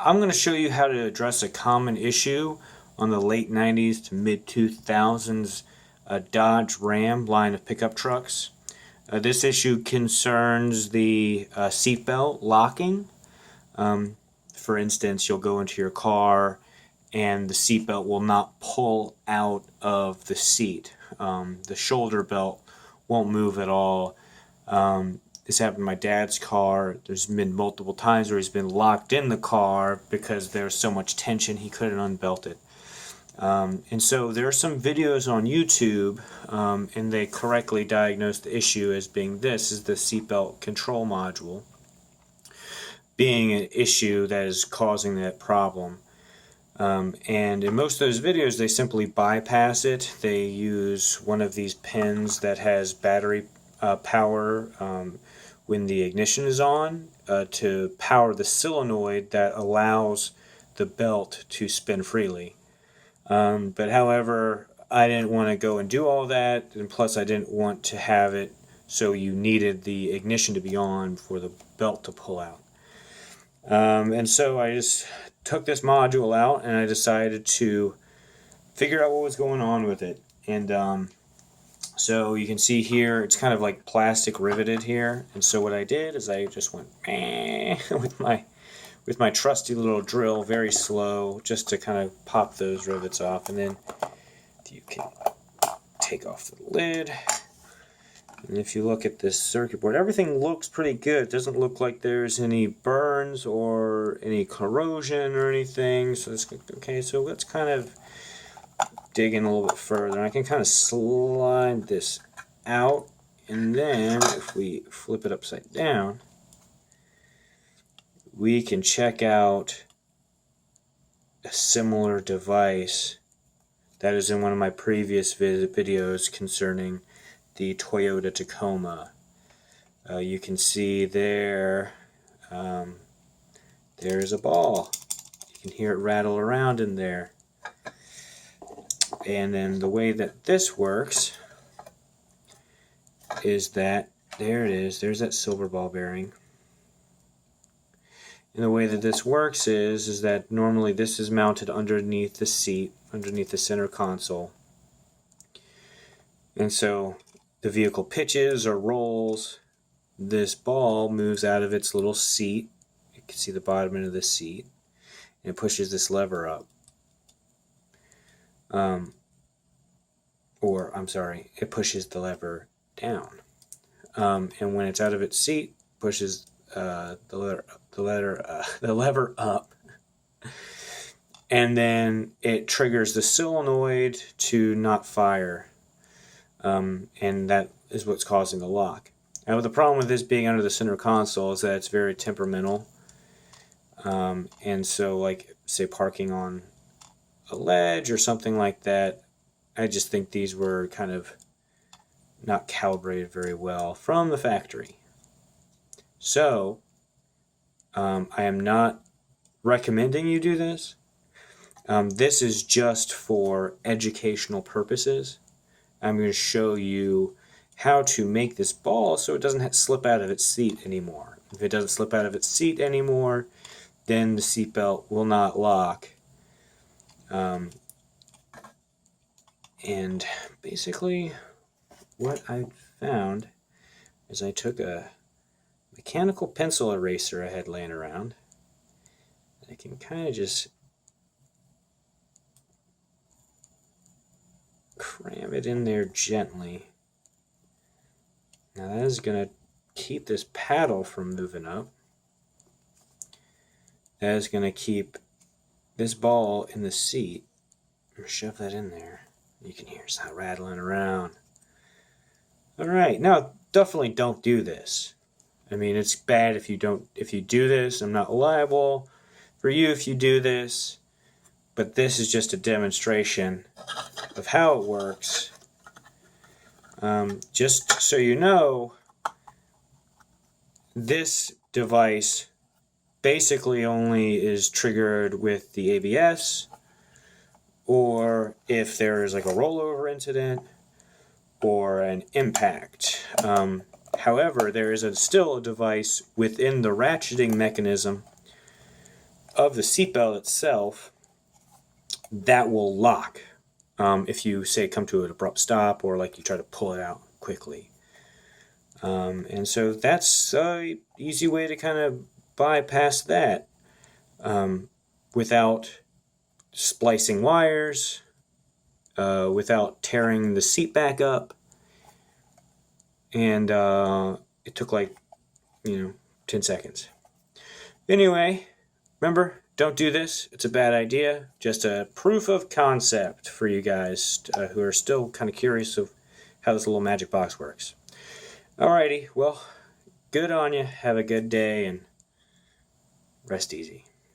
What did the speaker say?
I'm going to show you how to address a common issue on the late 90s to mid 2000s Dodge Ram line of pickup trucks. This issue concerns the seatbelt locking. For instance, you'll go into your car and the seatbelt will not pull out of the seat. The shoulder belt won't move at all. This happened in my dad's car. There's been multiple times where he's been locked in the car because there's so much tension he couldn't unbelt it. And so there are some videos on YouTube, and they correctly diagnosed the issue as being this is the seatbelt control module being an issue that is causing that problem. And in most of those videos, they simply bypass it. They use one of these pins that has battery power when the ignition is on to power the solenoid that allows the belt to spin freely. But however, I didn't want to go and do all that, and plus I didn't want to have it so you needed the ignition to be on for the belt to pull out. And so I just took this module out and I decided to figure out what was going on with it. And so you can see here it's kind of like plastic riveted here. And so what I did is I just went with my trusty little drill, very slow, just to kind of pop those rivets off. And then you can take off the lid. And if you look at this circuit board, everything looks pretty good. It doesn't look like there's any burns or any corrosion or anything. So it's okay. So let's kind of dig in a little bit further. I can kind of slide this out, and then if we flip it upside down, we can check out a similar device that is in one of my previous videos concerning the Toyota Tacoma. You can see there, there's a ball. You can hear it rattle around in there. And then the way that this works is that, there it is, there's that silver ball bearing. And the way that this works is that normally this is mounted underneath the seat, underneath the center console. And so the vehicle pitches or rolls, this ball moves out of its little seat. You can see the bottom end of the seat, and it pushes this lever up. It pushes the lever down. And when it's out of its seat, pushes the lever up. And then it triggers the solenoid to not fire. And that is what's causing the lock. Now, the problem with this being under the center console is that it's very temperamental. And so, like, say, parking on a ledge or something like that, I just think these were kind of not calibrated very well from the factory. So, I am not recommending you do this. This is just for educational purposes. I'm going to show you how to make this ball so it doesn't slip out of its seat anymore. If it doesn't slip out of its seat anymore, then the seatbelt will not lock. And basically what I found is I took a mechanical pencil eraser I had laying around. I can kind of just cram it in there gently. Now that is going to keep this paddle from moving up. That is going to keep this ball in the seat. I'm going to shove that in there. You can hear it's not rattling around. Alright, now definitely don't do this. I mean, it's bad if you do this. I'm not liable for you if you do this. But this is just a demonstration of how it works. Just so you know, this device basically only is triggered with the ABS, or if there is like a rollover incident or an impact. However, there is still a device within the ratcheting mechanism of the seatbelt itself, that will lock if you, say, come to an abrupt stop or like you try to pull it out quickly. And so that's an easy way to kind of bypass that without splicing wires, without tearing the seat back up. And it took like, 10 seconds. Anyway, remember, don't do this. It's a bad idea. Just a proof of concept for you guys who are still kind of curious of how this little magic box works. Alrighty, well, good on you. Have a good day and rest easy.